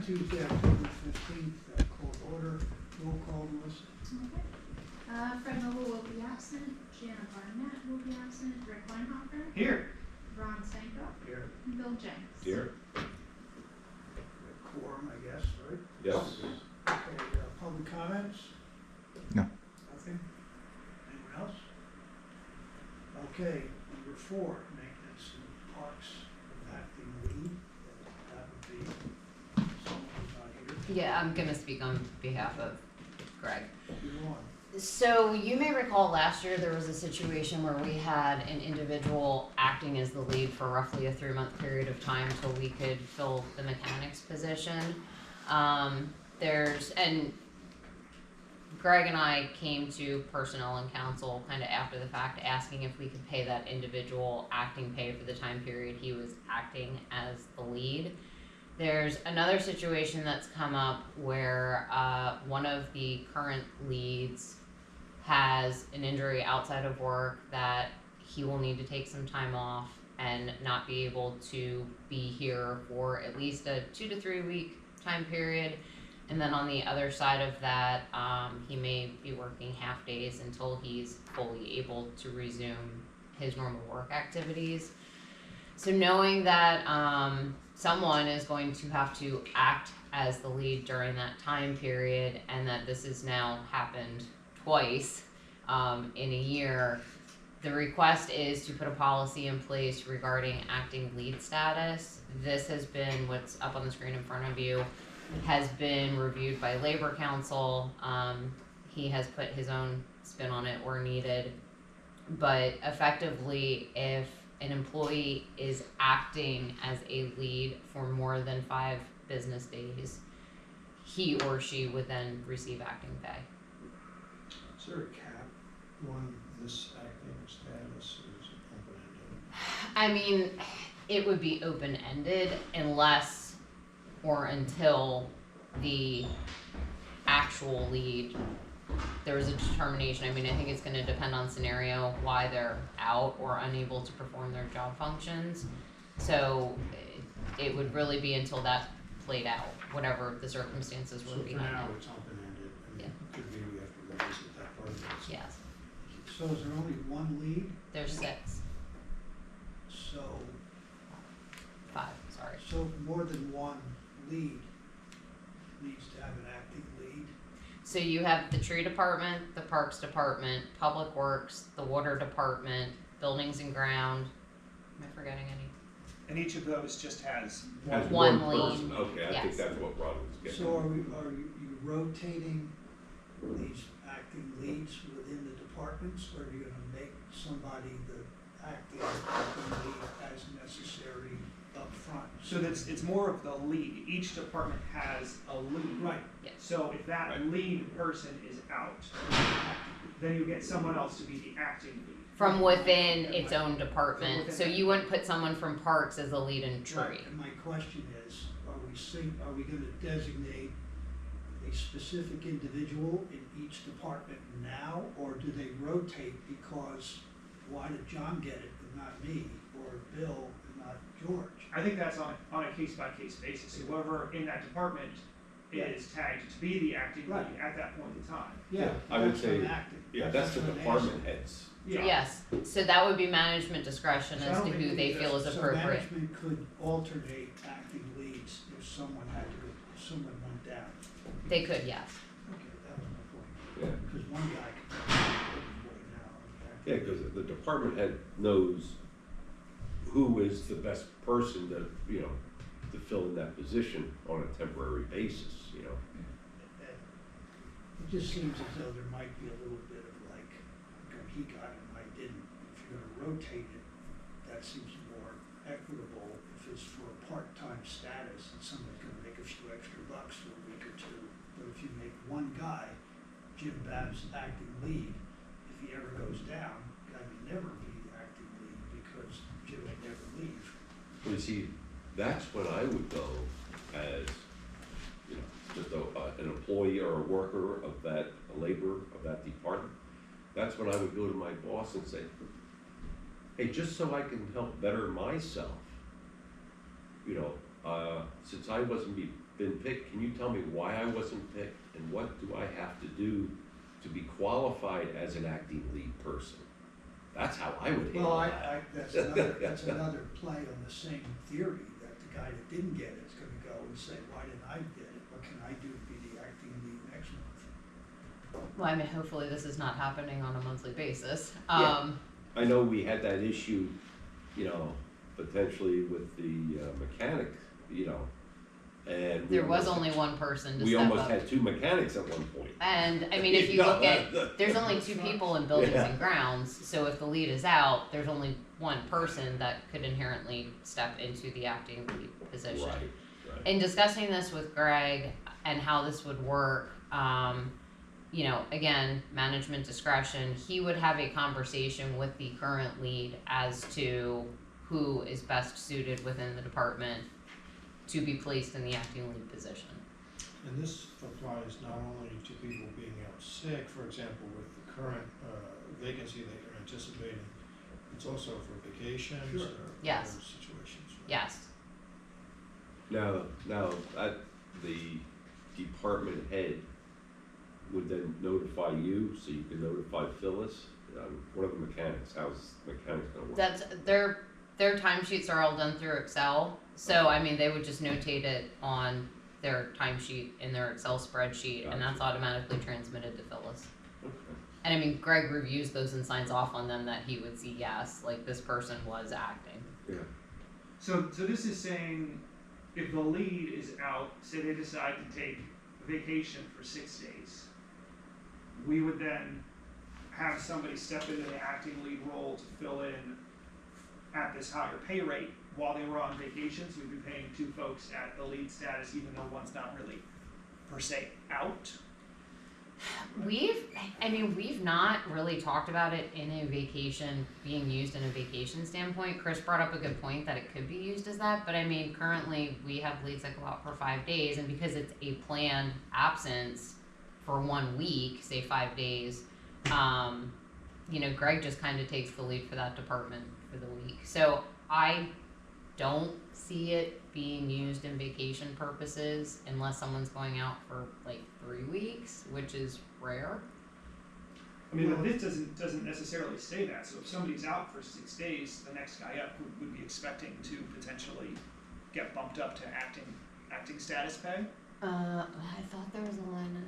Tuesday, October 15th, called order. Roll call, Melissa. Okay. Fred Noble will be absent. Jana Barnett will be absent. Rick Weinhofer. Here. Ron Stanko. Here. And Bill Jenks. Here? Quorum, I guess, right? Yes. Okay, public comments? No. Nothing? Anyone else? Okay, number 4, maintenance and parks acting lead. That would be someone who's not here. Yeah, I'm gonna speak on behalf of Greg. You're on. So you may recall last year there was a situation where we had an individual acting as the lead for roughly a 3-month period of time till we could fill the mechanics position. And Greg and I came to personnel and counsel kind of after the fact, asking if we could pay that individual acting pay for the time period he was acting as the lead. There's another situation that's come up where one of the current leads has an injury outside of work that he will need to take some time off and not be able to be here for at least a 2 to 3 week time period. And then on the other side of that, he may be working half days until he's fully able to resume his normal work activities. So knowing that someone is going to have to act as the lead during that time period, and that this has now happened twice in a year, the request is to put a policy in place regarding acting lead status. This has been, what's up on the screen in front of you, has been reviewed by Labor Council. He has put his own spin on it where needed. But effectively, if an employee is acting as a lead for more than 5 business days, he or she would then receive acting pay. Is there a cap on this acting status, or is it open-ended? I mean, it would be open-ended unless or until the actual lead, there was a determination. I mean, I think it's going to depend on scenario why they're out or unable to perform their job functions. So it would really be until that played out, whatever the circumstances were So for behind now, it. it's open-ended, and Yeah. could be we have to revisit that part of it. Yes, So is there only one lead? there's 6, So 5, sorry. more than one lead needs to have an acting lead. So you have the tree department, the parks department, public works, the water department, buildings and ground. Am I forgetting any? And each of those just has As One one lead. person, okay, I think Yes. that's what Ron was getting. So are you rotating these acting leads within the departments, or are you gonna make somebody the acting lead as necessary up front? So that's, it's more of the lead. Each department has a lead. Right, So if that Right. lead person is out, then you get someone else to be the acting lead. From within its own department, so you wouldn't put someone from parks as a lead in tree. right, and my question is, are we gonna designate a specific individual in each department now, or do they rotate because why did John get it but not me, or Bill and not George? I think that's on a case-by-case basis. Whoever in that department is tagged to be the acting lead Right. at that point in time. Yeah, I would that's what I'm say, acting. Yeah, that's the what I'm department asking. heads. Yeah. Yes, so that would be management discretion So I as don't to think who we they just- feel is appropriate. So management could alternate acting leads if someone if someone went down. They could, yes. Okay, that was my point. Yeah. Because one guy could right now. Yeah, because the department head knows who is the best person to, to fill in that position on a temporary basis, It just seems as though there might be a little bit of like, okay, he got it and I didn't. If you're gonna rotate it, that seems more equitable if it's for a part-time status and somebody's gonna make a few extra bucks for a week or 2. But if you make one guy, Jim Babb's acting lead, if he ever goes down, guy may never be the acting lead because Jim may never leave. Well, you see, that's when I would go as, just an employee or a worker of that, a laborer of that department. That's when I would go to my boss and say, hey, just so I can help better myself, since I wasn't been picked, can you tell me why I wasn't picked? And what do I have to do to be qualified as an acting lead person? That's how I would handle Well, that. that's another play on the same theory, that the guy that didn't get it is gonna go and say, why didn't I get it? What can I do to be the acting lead next month? Well, I mean, hopefully this is not happening on a monthly basis. Yeah. I know we had that issue, you know, potentially with the mechanic, you know, and. There was only one person to We step almost up. had 2 mechanics at one point. And, I mean, if you look at, there's only 2 people in buildings Yeah. and grounds, so if the lead is out, there's only one person that could inherently step into the acting lead position. Right. In discussing this with Greg and how this would work, you know, again, management discretion, he would have a conversation with the current lead as to who is best suited within the department to be placed in the acting lead position. And this applies not only to people being out sick, for example, with the current vacancy that you're anticipating, it's also for vacations Sure. or Yes. other situations, right? Yes. Now, the department head would then notify you, so you can notify Phyllis. What are the mechanics? How's mechanics gonna work? That's, their timesheets are all done through Excel, so I mean, they would just notate it on their timesheet in their Excel spreadsheet, and that's automatically transmitted to Phyllis. Okay. And I mean, Greg reviews those and signs off on them that he would see, yes, like this person was acting. Yeah. So this is saying, if the lead is out, say they decide to take vacation for 6 days, we would then have somebody step into the acting lead role to fill in at this higher pay rate while they were on vacation, so we'd be paying 2 folks at the lead status, even though one's not really per se out. We've not really talked about it in a vacation, being used in a vacation standpoint. Chris brought up a good point that it could be used as that, but I mean, currently we have leads that go out for 5 days, and because it's a planned absence for 1 week, say 5 days, you know, Greg just kind of takes the lead for that department for the week. So I don't see it being used in vacation purposes unless someone's going out for like 3 weeks, which is rare. I mean, but this doesn't necessarily say that, so if somebody's out for 6 days, the next guy up would be expecting to potentially get bumped up to acting status pay. I thought there was a line.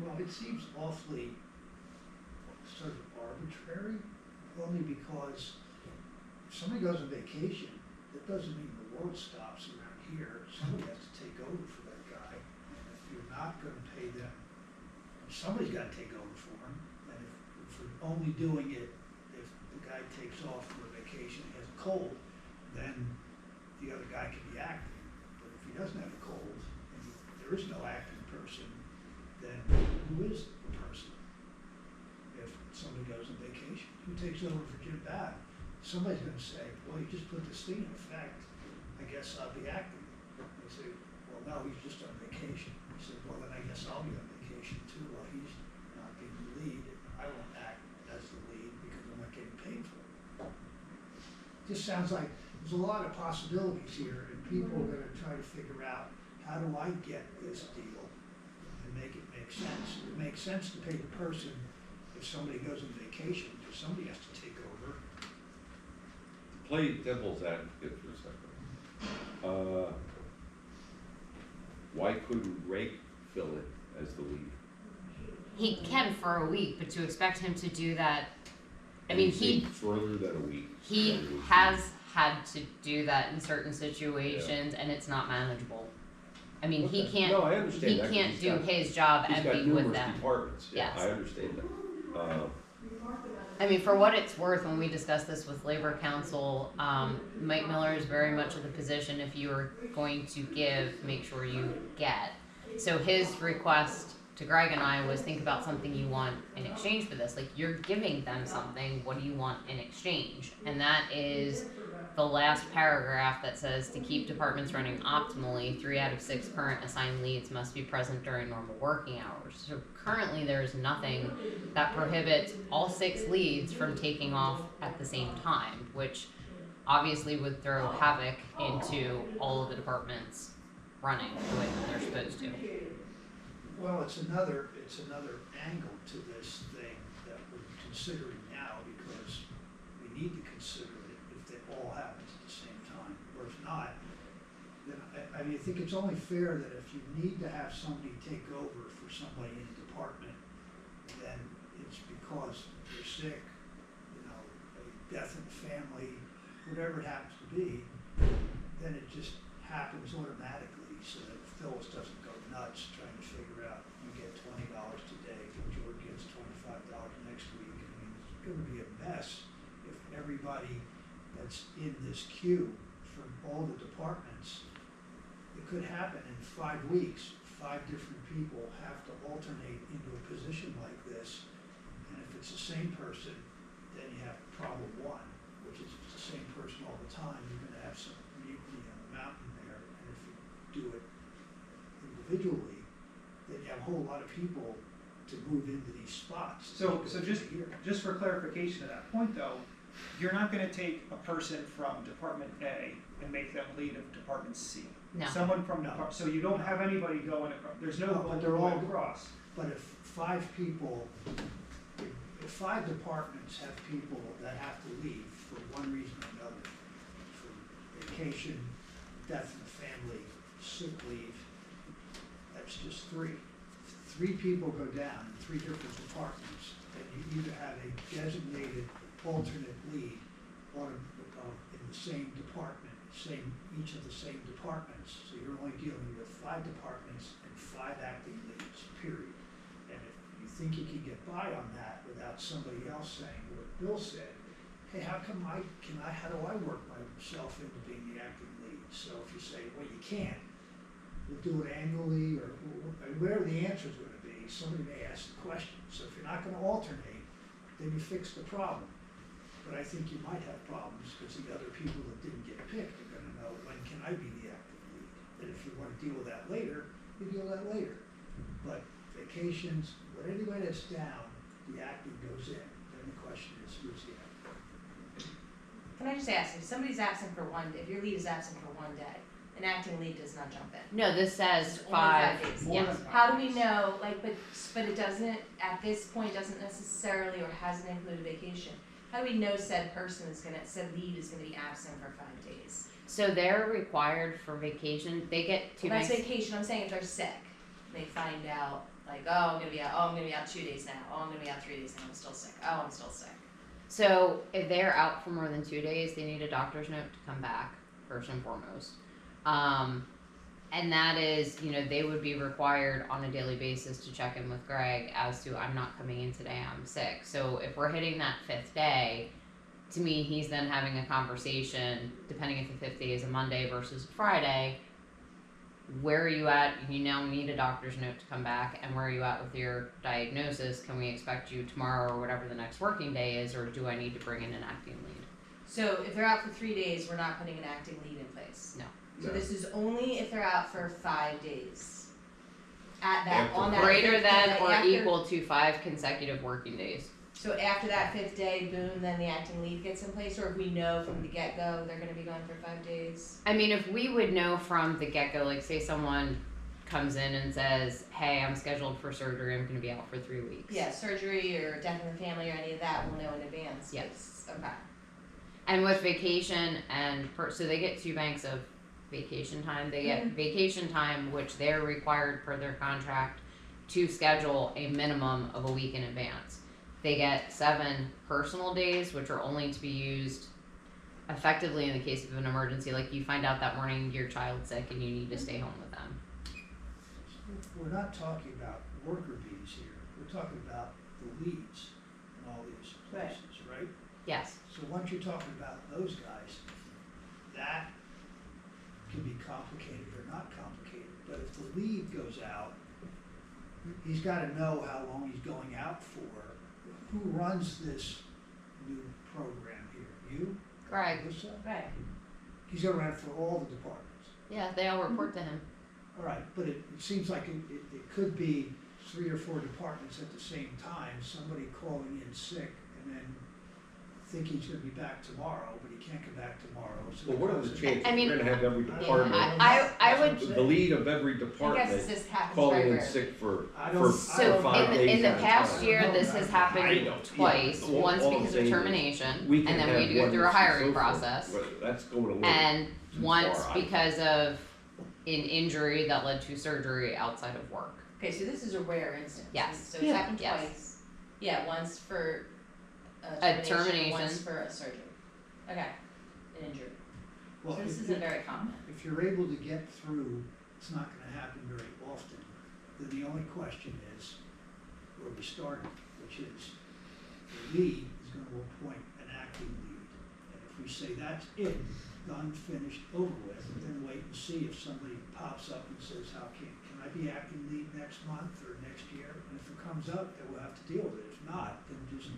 Well, it seems awfully sort of arbitrary, only because if somebody goes on vacation, that doesn't mean the world stops around here. Somebody has to take over for that guy. And if you're not gonna pay them, somebody's gotta take over for him. And if we're only doing it if the guy takes off for a vacation and has a cold, then the other guy can be acting. But if he doesn't have a cold and there is no acting person, then who is the person? If somebody goes on vacation, who takes over for Jim Babb? Somebody's gonna say, well, you just put this thing in effect, I guess I'll be acting. They say, well, no, he's just on vacation. He said, well, then I guess I'll be on vacation too. Well, he's not being the lead, I won't act as the lead because I'm not getting paid for it. Just sounds like there's a lot of possibilities here, and people are gonna try to figure out, how do I get this deal and make it make sense? It makes sense to pay the person if somebody goes on vacation, because somebody has to take over. Play devil's advocate for a second. Why couldn't Greg fill in as the lead? He can for a week, but to expect him to do that, I mean, Anything further than a week. he then would be- has had to do that in certain situations, and it's not manageable. I mean, he Okay. can't, No, I understand he that, 'cause can't he's do got- his job He's and got be with numerous them. departments, yeah, Yes. I understand that. I mean, for what it's worth, when we discussed this with Labor Council, Mike Miller is very much of the position, if you are going to give, make sure you get. So his request to Greg and I was, think about something you want in exchange for this. Like, you're giving them something, what do you want in exchange? And that is the last paragraph that says, to keep departments running optimally, 3 out of 6 current assigned leads must be present during normal working hours. So currently there is nothing that prohibits all 6 leads from taking off at the same time, which obviously would throw havoc into all of the departments running the way that they're supposed to. Well, it's another angle to this thing that we're considering now, because we need to consider it if it all happens at the same time, or if not, then I mean, I think it's only fair that if you need to have somebody take over for somebody in the department, then it's because they're sick, you know, a death in the family, whatever it happens to be, then it just happens automatically, so that Phyllis doesn't go nuts trying to figure out, you get $20 today, George gets $25 next week. I mean, it's gonna be a mess if everybody that's in this queue from all the departments, it could happen in 5 weeks. 5 different people have to alternate into a position like this, and if it's the same person, then you have problem 1, which is if it's the same person all the time, you're gonna have some mutiny on the mountain there, and if you do it individually, then you have a whole lot of people to move into these spots. So just for clarification of that point though, you're not gonna take a person from Department A and make them lead of Department C. No. Someone from, No. so you don't have anybody going across, there's no No, but going they're all- across. But if 5 people, if 5 departments have people that have to leave for one reason or another, for vacation, death in the family, sick leave, that's just 3. If 3 people go down in 3 different departments, then you either have a designated alternate lead in the same department, each of the same departments, so you're only dealing with 5 departments and 5 acting leads, period. And if you think you can get by on that without somebody else saying what Bill said, hey, how do I work myself into being the acting lead? So if you say, well, you can't, we'll do it annually, or whatever the answer's gonna be, somebody may ask the question. So if you're not gonna alternate, then you fix the problem. But I think you might have problems, because the other people that didn't get picked are gonna know, when can I be the active lead? And if you wanna deal with that later, you deal with that later. But vacations, when anybody that's down, the acting goes in, then the question is, who's the acting? Can I just ask, if somebody's absent for if your lead is absent for 1 day, an acting lead does not jump in? No, this says It's only 5 5, days. More yes. than 5 How do we days. know, but it doesn't, at this point, doesn't necessarily or hasn't included vacation. How do we know said lead is gonna be absent for 5 days? So they're required for vacation, they get 2 Well, that's banks. vacation, I'm saying if they're sick, they find out, like, oh, I'm gonna be out 2 days now, oh, I'm gonna be out 3 days now, I'm still sick, oh, I'm still sick. So if they're out for more than 2 days, they need a doctor's note to come back, first and foremost. And that is, you know, they would be required on a daily basis to check in with Greg as to, I'm not coming in today, I'm sick. So if we're hitting that 5th day, to me, he's then having a conversation, depending if the 5th day is a Monday versus a Friday, where are you at? You now need a doctor's note to come back, and where are you at with your diagnosis? Can we expect you tomorrow or whatever the next working day is, or do I need to bring in an acting lead? So if they're out for 3 days, we're not putting an acting lead in place? No. So No. this is only if they're out for 5 days? At that, After on that Greater 5th than day, or after- equal to 5 consecutive working days. So after that 5th day, boom, then the acting lead gets in place, or if we know from the get-go they're gonna be gone for 5 days? I mean, if we would know from the get-go, like say someone comes in and says, hey, I'm scheduled for surgery, I'm gonna be out for 3 weeks. Yeah, surgery or death in the family or any of that, we'll know in advance. Yes. Okay. And with vacation and, so they get 2 banks of vacation time. They get vacation time, which they're required per their contract to schedule a minimum of a week in advance. They get 7 personal days, which are only to be used effectively in the case of an emergency, like you find out that morning your child's sick and you need to stay home with them. We're not talking about worker bees here, we're talking about the leads in all these places, right? Yes. So once you're talking about those guys, that can be complicated or not complicated, but if the lead goes out, he's gotta know how long he's going out for. Who runs this new program here? You? Greg. Alyssa? Right. He's gonna run it for all the departments. Yeah, they all report to him. All right, but it seems like it could be 3 or 4 departments at the same time, somebody calling in sick, and then think he's gonna be back tomorrow, but he can't come back tomorrow, so. Well, what are the chances I mean- we're gonna have every Yeah, department, I would- the lead of every I guess department this happens calling very in rarely. sick for I don't- So 5 days in the at a past time. year, this has I happened know, yeah. twice, All- once all I'm because of saying is termination, we can and then we have had to go one through a that's hiring so far, process. but that's going a little And too once far, I- because of an injury that led to surgery outside of work. Okay, so this is a rare instance. Yes. So it's Yeah. happened Yes. twice. Yeah, once for A termination, termination. once for a surgery. Okay, an injury. Well, So this if isn't you- very common. If you're able to get through, it's not gonna happen very often, then the only question is where we started, which is the lead is gonna appoint an acting lead. And if we say that's it, done, finished, over with, then wait and see if somebody pops up and says, how can I be acting lead next month or next year? And if it comes up, then we'll have to deal with it. If not, then just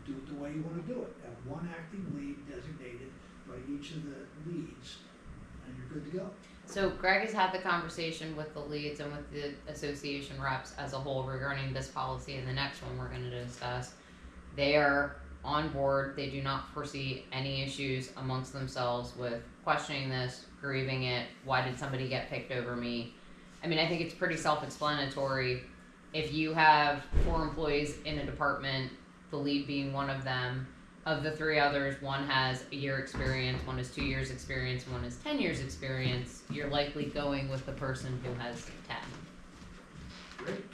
do it the way you wanna do it. Have one acting lead designated by each of the leads, and you're good to go. So Greg has had the conversation with the leads and with the association reps as a whole regarding this policy and the next one we're gonna discuss. They are on board, they do not foresee any issues amongst themselves with questioning this, grieving it, why did somebody get picked over me? I mean, I think it's pretty self-explanatory. If you have 4 employees in a department, the lead being one of them, of the 3 others, one has a year experience, one has 2 years experience, and one has 10 years experience, you're likely going with the person who has 10. Great, it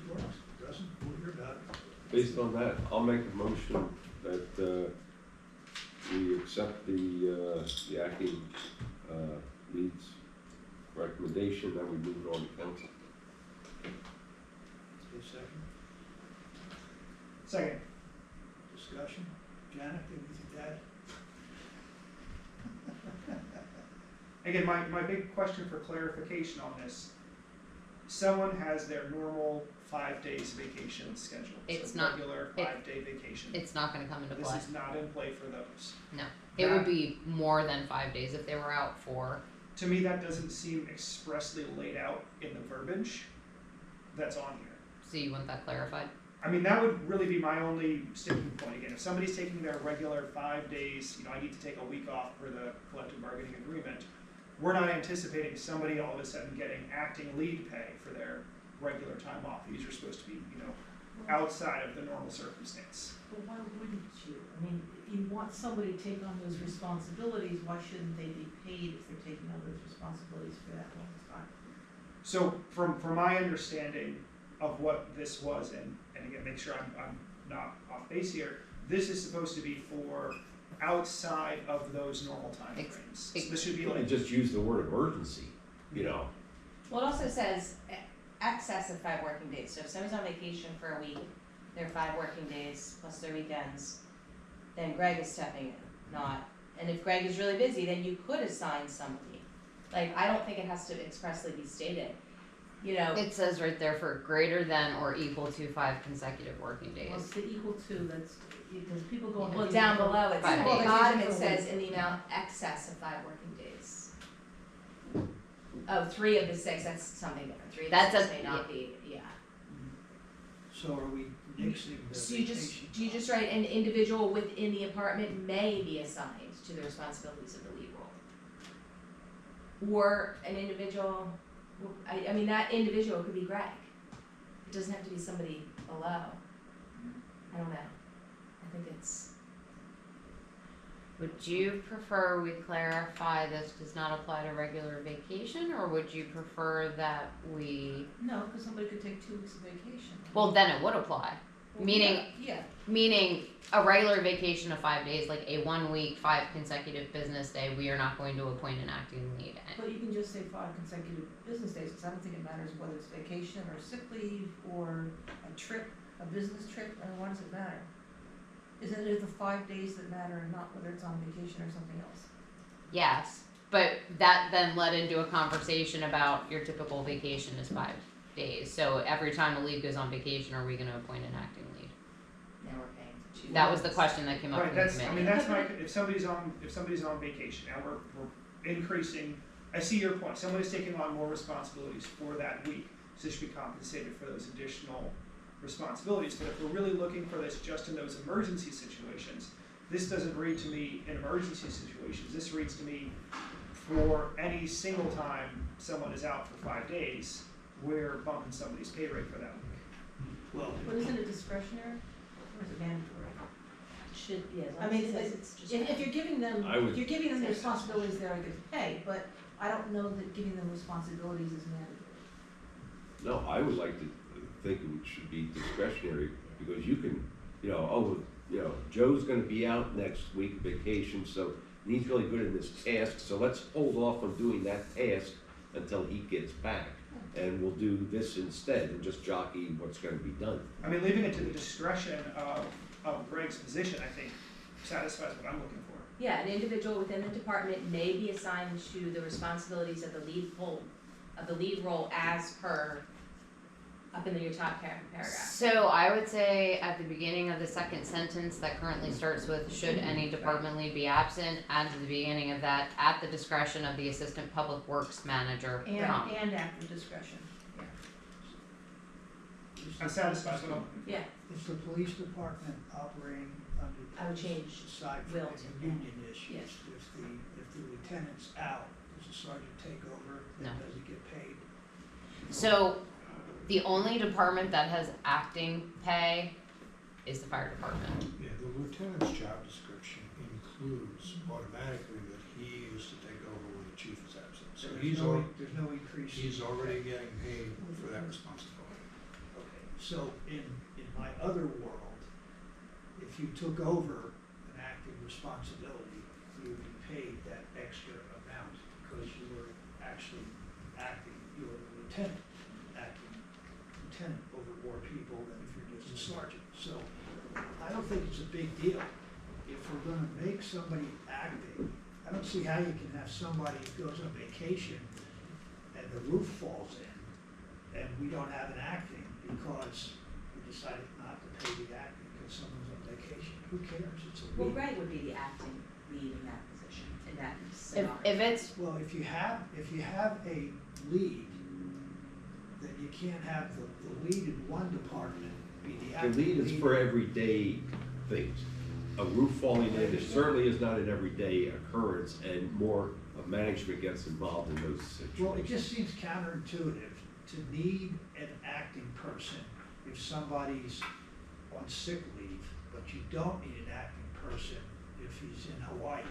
works, doesn't, we'll hear about it. Based on that, I'll make a motion that, we accept the acting, lead's recommendation, that we move it on to council. Okay, second, Second, discussion, Janet, anything to add? again, my big question for clarification on this, someone has their normal 5 days vacation scheduled. It's so not- regular 5-day vacation. It's not gonna come into This play. is not in play for those. It would be more than 5 days if they were out for, To me, that doesn't seem expressly laid out in the verbiage that's on here. so you want that clarified? I mean, that would really be my only sticking point. Again, if somebody's taking their regular 5 days, I need to take a week off for the collective bargaining agreement. We're not anticipating somebody all of a sudden getting acting lead pay for their regular time off. These are supposed to be, outside of the normal circumstance. But why wouldn't you? I mean, if you want somebody to take on those responsibilities, why shouldn't they be paid if they're taking on those responsibilities for that long time? So from my understanding of what this was, and again, make sure I'm not off base here, this is supposed to be for outside of those normal timeframes. So this should be You like, just use the word emergency, you know. Well, it also says excess of 5 working days. So if somebody's on vacation for a week, their 5 working days plus their weekends, then Greg is stepping in, not. And if Greg is really busy, then you could assign somebody. Like, I don't think it has to expressly be stated. It says right there for greater than or equal to 5 consecutive working days. Well, it's the equal to, that's, because people go on. Well, down below, it's Five at the days. bottom, it says in the amount excess of 5 working days. Oh, 3 of the 6, that's something different. 3 of the That's 6 a- may not be, yeah. So are we nixing the So vacation? you just write an individual within the apartment may be assigned to the responsibilities of the lead role. Or an individual, I mean, that individual could be Greg. It doesn't have to be somebody below. I don't know. I think it's, Would you prefer we clarify this does not apply to regular vacation, or would you prefer that we, No, because somebody could take 2 weeks of vacation. well, then it would apply. Well, meaning- Yeah, Meaning a regular vacation of 5 days, like a 1 week, 5 consecutive business day, we are not going to appoint an acting lead. but you can just say 5 consecutive business days, because I don't think it matters whether it's vacation or sick leave or a trip, a business trip, I mean, why does it matter? Isn't it the 5 days that matter and not whether it's on vacation or something else? Yes, but that then led into a conversation about your typical vacation is 5 days. So every time a lead goes on vacation, are we gonna appoint an acting lead? now we're paying to choose. That was the question that came up right, from the that's, I committee. mean, that's my, if somebody's on vacation, now we're increasing, I see your point, somebody's taking on more responsibilities for that week, so they should be compensated for those additional responsibilities, but if we're really looking for this just in those emergency situations, this doesn't read to me in emergency situations, this reads to me for any single time someone is out for 5 days, we're bumping somebody's pay rate for that week. Well, But isn't it discretionary, or is it mandatory? Should, yeah, I mean, it's just. If you're giving them, I would- if you're giving them the responsibilities, they're gonna pay, but I don't know that giving them responsibilities is mandatory. No, I would like to think it should be discretionary, because you can, Joe's gonna be out next week vacation, so he's really good in this task, so let's hold off on doing that task until he gets back. And we'll do this instead, and just jockey what's gonna be done. I mean, leaving it to the discretion of Greg's position, I think, satisfies what I'm looking for. Yeah, an individual within the department may be assigned to the responsibilities of the lead role as per, up in your top paragraph. So I would say at the beginning of the second sentence that currently starts with, should any department lead be absent, add to the beginning of that, at the discretion of the assistant public works manager, comma. And at the discretion. That satisfies what I'm looking for. Yeah, is the police department operating under? I would change aside from will the to union issues? yes. If the lieutenant's out, does the sergeant take over? No. And does he get paid? So the only department that has acting pay is the fire department. Yeah, the lieutenant's job description includes automatically that he is to take over when the chief is absent. So There's no increase. he's already getting paid for that responsibility. Okay, so in my other world, if you took over an acting responsibility, you would be paid that extra amount because you were actually acting, you were the lieutenant, acting lieutenant over more people than if you're just a sergeant. So I don't think it's a big deal. If we're gonna make somebody acting, I don't see how you can have somebody who goes on vacation and the roof falls in and we don't have an acting because we decided not to pay the acting because someone's on vacation. Who cares? It's a Well, week. Greg would be the acting lead in that position, in that If, scenario. if it's, Well, if you have a lead, then you can't have the lead in one department be the The acting lead is for everyday things. A roof falling in, it certainly is not an everyday occurrence, and more of management gets involved in those situations. Well, it just seems counterintuitive to need an acting person if somebody's on sick leave, but you don't need an acting person if he's in Hawaii.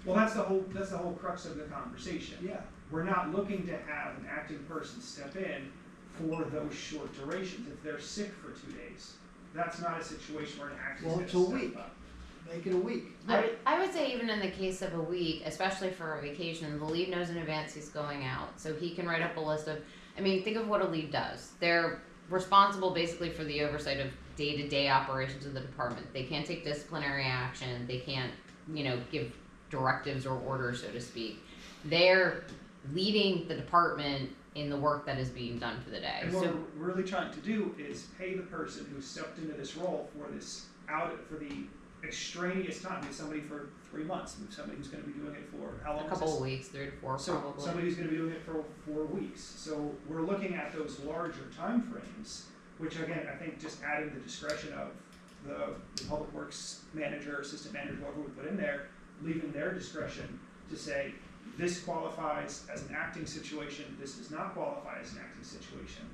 Well, that's the whole crux of the conversation. Yeah, We're not looking to have an acting person step in for those short durations. If they're sick for 2 days, that's not a situation where an acting is well, gonna it's a step week. up. Make it a week. I would say even in the case of a week, especially for a vacation, the lead knows in advance he's going out. So he can write up a list of, think of what a lead does. They're responsible basically for the oversight of day-to-day operations of the department. They can't take disciplinary action. They can't, give directives or orders, so to speak. They're leading the department in the work that is being done for the day. And what we're really trying to do is pay the person who stepped into this role for the extraneous time. Maybe somebody for 3 months, maybe somebody who's going to be doing it for how long? A couple of weeks, 3 to 4 So probably. somebody who's going to be doing it for 4 weeks. So we're looking at those larger time frames, which again, I think just adding the discretion of the public works manager, assistant manager, whoever we put in there, leaving their discretion to say, this qualifies as an acting situation, this does not qualify as an acting situation.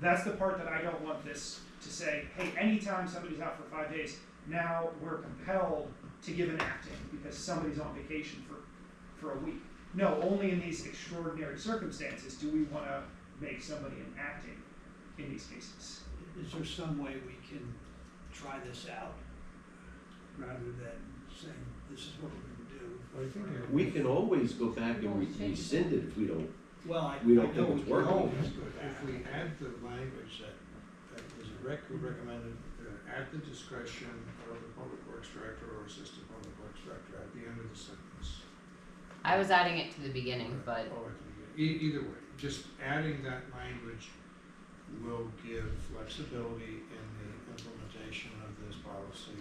That's the part that I don't want this to say, hey, anytime somebody's out for 5 days, now we're compelled to give an acting because somebody's on vacation for a week. No, only in these extraordinary circumstances do we want to make somebody an acting in these cases. Is there some way we can try this out rather than saying, this is what we're gonna do? But I think We can always go back and rescind it if we don't. Well, We don't know think it's we can working. always go back. if we add the language that was recommended, at the discretion of the public works director or assistant public works director at the end of the sentence. I was adding it to the beginning, but Oh, at the beginning. Either way, just adding that language will give flexibility in the implementation of this policy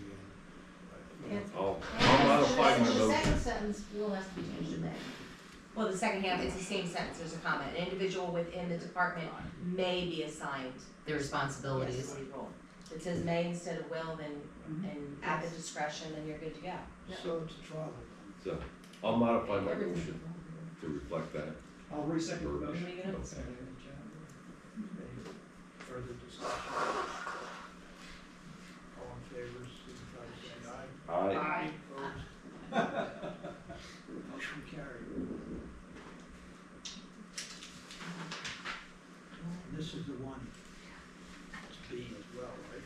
and. I'll modify my The motion. second sentence will have to be changed to may. Well, the second half, it's the same sentence, there's a comment. An individual within the department may be assigned the responsibilities. the lead role. it says may instead of will, then, and at the discretion, then you're good to go. So it's trouble. So, I'll modify my motion to reflect that. I'll resecond the What are motion. we gonna- Okay. Any further discussion? All in favor, signify by saying aye. Aye. Opposed? Motion carried. And this is the one, it's B as well, right?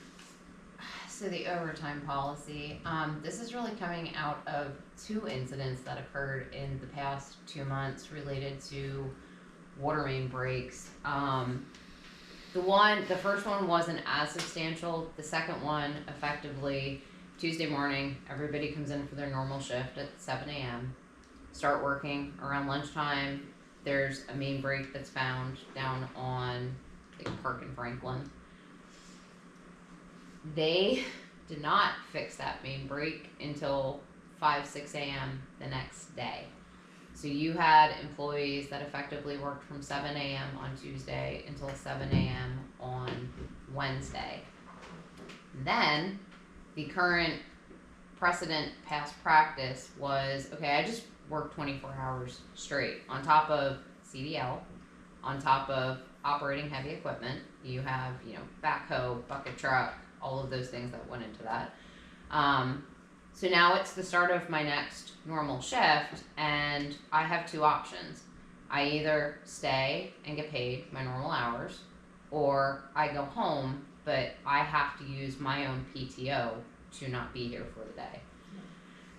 So the overtime policy, this is really coming out of 2 incidents that occurred in the past 2 months related to water main breaks. The first one wasn't as substantial. The second one, effectively, Tuesday morning, everybody comes in for their normal shift at 7 a.m. Start working around lunchtime. There's a main break that's found down on Park and Franklin. They did not fix that main break until 5-6 a.m. the next day. So you had employees that effectively worked from 7 a.m. on Tuesday until 7 a.m. on Wednesday. Then the current precedent past practice was, okay, I just worked 24 hours straight on top of CDL, on top of operating heavy equipment. You have, backhoe, bucket truck, all of those things that went into that. So now it's the start of my next normal shift, and I have 2 options. I either stay and get paid my normal hours, or I go home, but I have to use my own PTO to not be here for the day.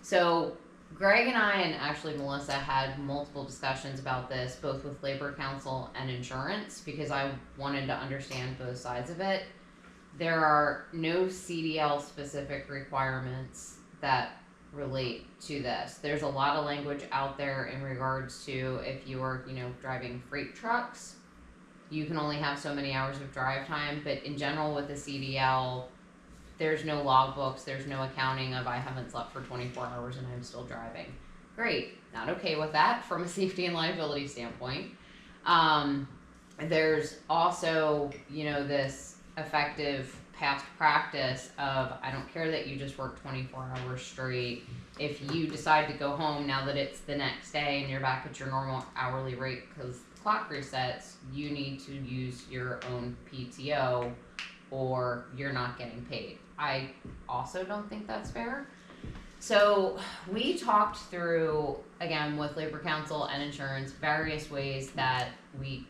So Greg and I, and actually Melissa, had multiple discussions about this, both with Labor Council and insurance, because I wanted to understand both sides of it. There are no CDL specific requirements that relate to this. There's a lot of language out there in regards to if you are, driving freight trucks, you can only have so many hours of drive time, but in general with the CDL, there's no logbooks, there's no accounting of I haven't slept for 24 hours and I'm still driving. Great, not okay with that from a safety and liability standpoint. There's also, this effective past practice of I don't care that you just work 24 hours straight. If you decide to go home now that it's the next day and you're back at your normal hourly rate because the clock resets, you need to use your own PTO or you're not getting paid. I also don't think that's fair. So we talked through, again, with Labor Council and insurance, various ways that we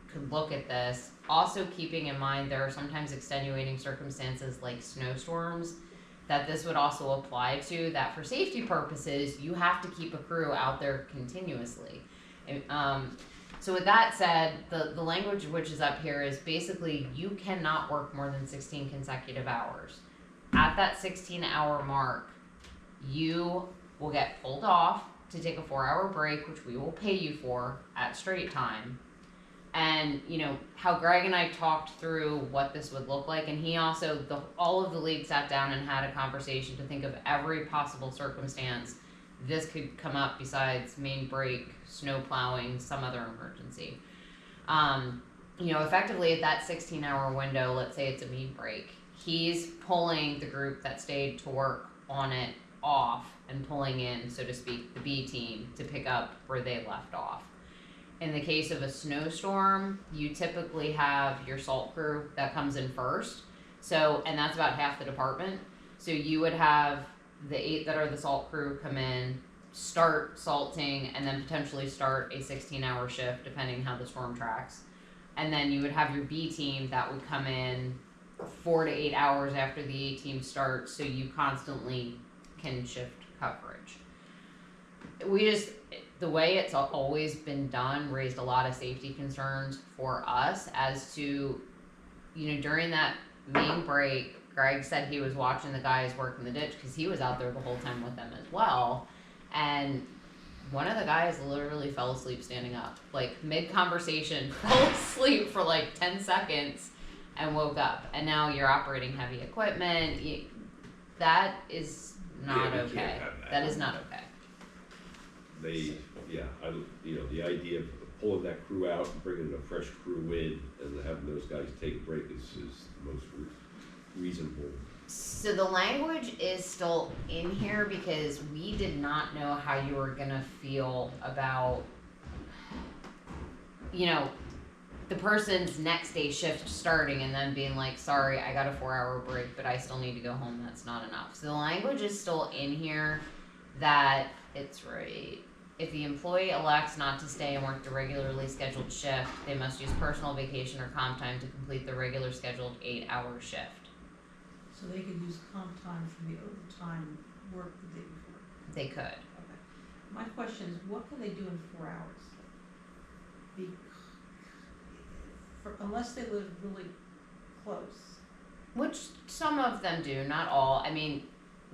could look at this. Also keeping in mind there are sometimes extenuating circumstances like snowstorms that this would also apply to, that for safety purposes, you have to keep a crew out there continuously. So with that said, the language which is up here is basically you cannot work more than 16 consecutive hours. At that 16-hour mark, you will get pulled off to take a 4-hour break, which we will pay you for at straight time. And how Greg and I talked through what this would look like, and he also, all of the league sat down and had a conversation to think of every possible circumstance this could come up besides main break, snow plowing, some other emergency. Effectively at that 16-hour window, let's say it's a main break, he's pulling the group that stayed to work on it off and pulling in, so to speak, the B team to pick up where they left off. In the case of a snowstorm, you typically have your salt crew that comes in first. So, and that's about half the department. So you would have the 8 that are the salt crew come in, start salting, and then potentially start a 16-hour shift, depending how the storm tracks. And then you would have your B team that would come in 4 to 8 hours after the A team starts, so you constantly can shift coverage. The way it's always been done raised a lot of safety concerns for us as to, during that main break, Greg said he was watching the guys work in the ditch because he was out there the whole time with them as well. And one of the guys literally fell asleep standing up, like mid-conversation, fell asleep for like 10 seconds and woke up. And now you're operating heavy equipment. That is not okay. That is not okay. The idea of pulling that crew out and bringing a fresh crew in and having those guys take a break is the most reasonable. So the language is still in here because we did not know how you were gonna feel about, you know, the person's next day shift starting and then being like, sorry, I got a 4-hour break, but I still need to go home, that's not enough. So the language is still in here that it's right. If the employee elects not to stay and work the regularly scheduled shift, they must use personal vacation or comp time to complete the regular scheduled 8-hour shift. So they could use comp time from the overtime work the day before. They could. Okay. My question is, what can they do in 4 hours? Unless they live really close. Which some of them do, not all. I mean,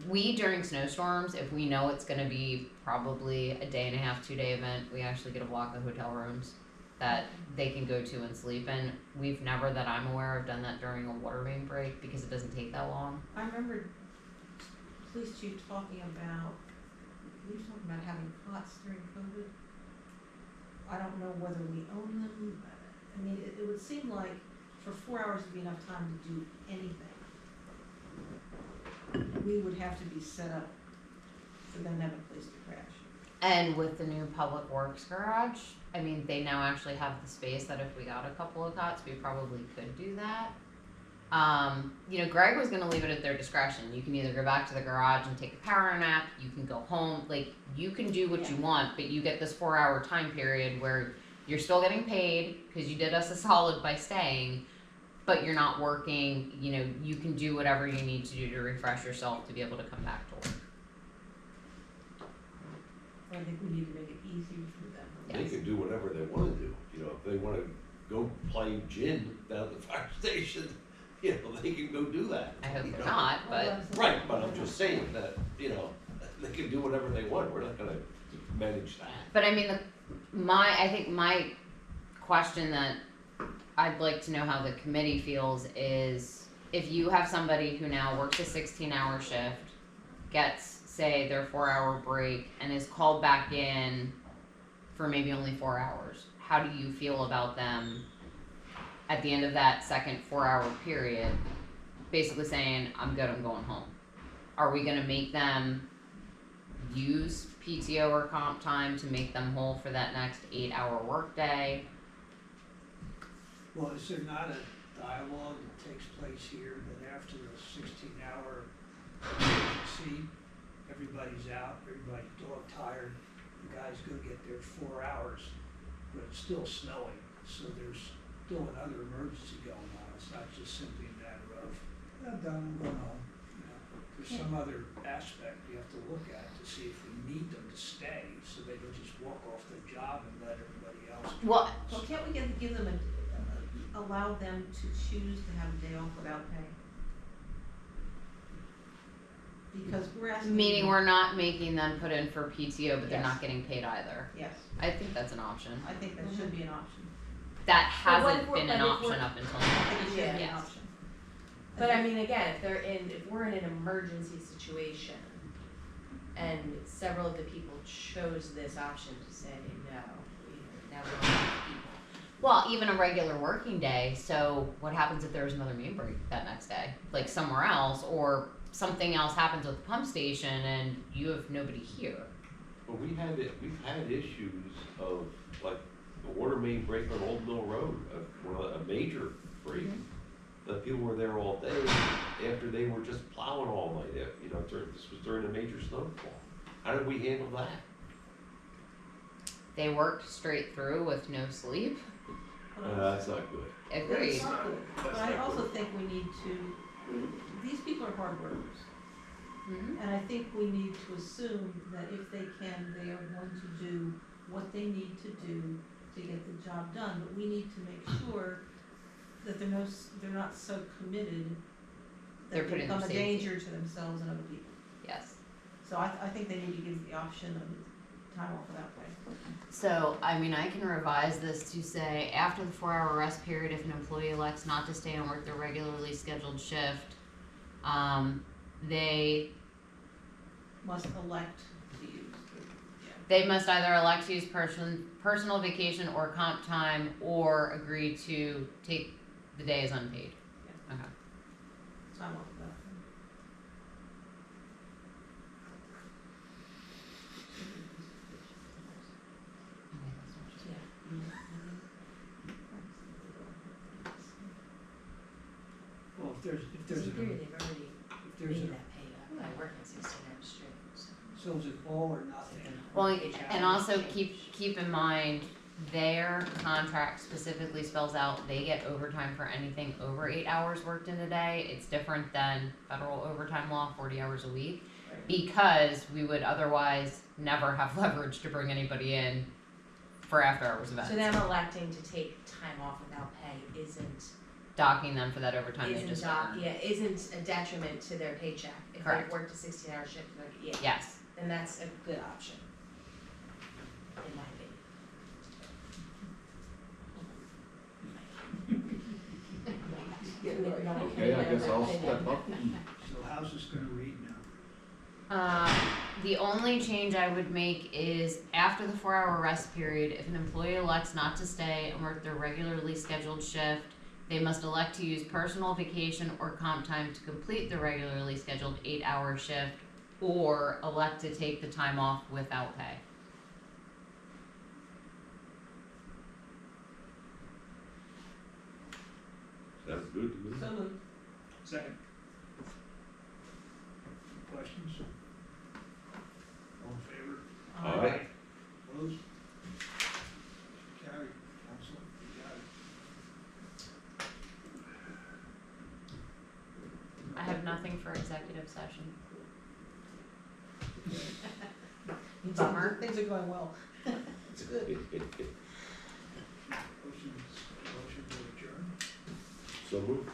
we during snowstorms, if we know it's gonna be probably a day and a half, 2-day event, we actually get a block of hotel rooms that they can go to and sleep in. We've never, that I'm aware of, done that during a water main break because it doesn't take that long. I remember police chief talking about, he was talking about having cots during COVID. I don't know whether we own them. I mean, it would seem like for 4 hours would be enough time to do anything. We would have to be set up for them to have a place to crash. And with the new public works garage, I mean, they now actually have the space that if we got a couple of cots, we probably could do that. You know, Greg was gonna leave it at their discretion. You can either go back to the garage and take a power nap, you can go home, like, you can do what you want, but you get this 4-hour time period where you're still getting paid, cause you did us a solid by staying, but you're not working, you know, you can do whatever you need to do to refresh yourself to be able to come back to work. I think we need to make it easier for them. They can do whatever they wanna do, you know, if they wanna go play gin down at the fire station, you know, they can go do that. I hope you they're know. not, but. Right, but I'm just saying that, you know, they can do whatever they want, we're not gonna manage that. But I mean, I think my question that I'd like to know how the committee feels is if you have somebody who now works a 16-hour shift, gets, say, their 4-hour break, and is called back in for maybe only 4 hours, how do you feel about them at the end of that second 4-hour period, basically saying, I'm good, I'm going home? Are we gonna make them use PTO or comp time to make them whole for that next 8-hour workday? Well, is there not a dialogue that takes place here that after the 16-hour emergency, everybody's out, everybody's dog tired, the guys go get their 4 hours, but it's still snowing, so there's still another emergency going on. It's not just simply a matter of, I'm done, I'm going home. You know, there's some other aspect you have to look at to see if we need them to stay, so they don't just walk off their job and let everybody else. Well, Well, can't we give them allow them to choose to have a day off without pay? Because we're asking. meaning we're not making them put in for PTO, but they're Yes. not getting paid either. Yes, I think that's an option. I think that should be an option. That But what hasn't if we're- been an but if option we're- up until I now. think it should be an Yes. option. But I mean, again, if we're in an emergency situation and several of the people chose this option to say no, now we don't have people. Well, even a regular working day, so what happens if there's another main break that next day? Like somewhere else, or something else happens with the pump station and you have nobody here? But we've had issues of, like, the water main break on Old Mill Road, a major break. The people were there all day after they were just plowing all night, you know, this was during a major snowfall. How did we handle that? They worked straight through with no sleep. That's not good. Agreed. It's not good, but I also think we need to, these people are hard workers. Mhm. And I think we need to assume that if they can, they are going to do what they need to do to get the job done. But we need to make sure that they're not so committed They're that they putting their become a safety. danger to themselves and other people. Yes. So I think they need to give the option of time off without pay. So, I mean, I can revise this to say, after the 4-hour rest period, if an employee elects not to stay and work their regularly scheduled shift, they Must elect to use, They must either elect to use personal vacation or comp time, or agree to take the day as unpaid. Okay. time off of that. Well, if there's Because in theory, a, they've already if there's made a, that pay up by working 16 hours straight, so. so is it all or nothing? Well, and also keep in mind, their contract specifically spells out they get overtime for anything over 8 hours worked in a day. It's different than federal overtime law, 40 hours a week, because we would otherwise never have leverage to bring anybody in for after hours events. So them electing to take time off without pay isn't, Docking them for that overtime they just earned. isn't a detriment to their paycheck. If Correct. they've worked a 16-hour shift, like, yeah, Yes. then that's a good option, in my opinion. Okay, I guess I'll step up. So how's this gonna read now? The only change I would make is after the 4-hour rest period, if an employee elects not to stay and work their regularly scheduled shift, they must elect to use personal vacation or comp time to complete the regularly scheduled 8-hour shift, or elect to take the time off without pay. Sounds good to me. So moved. Second. Questions? All in favor? Aye. Opposed? Carried. Counsel, you got it. I have nothing for executive session. Bummer. Things are going well. It's good. Motion to adjourn. So moved.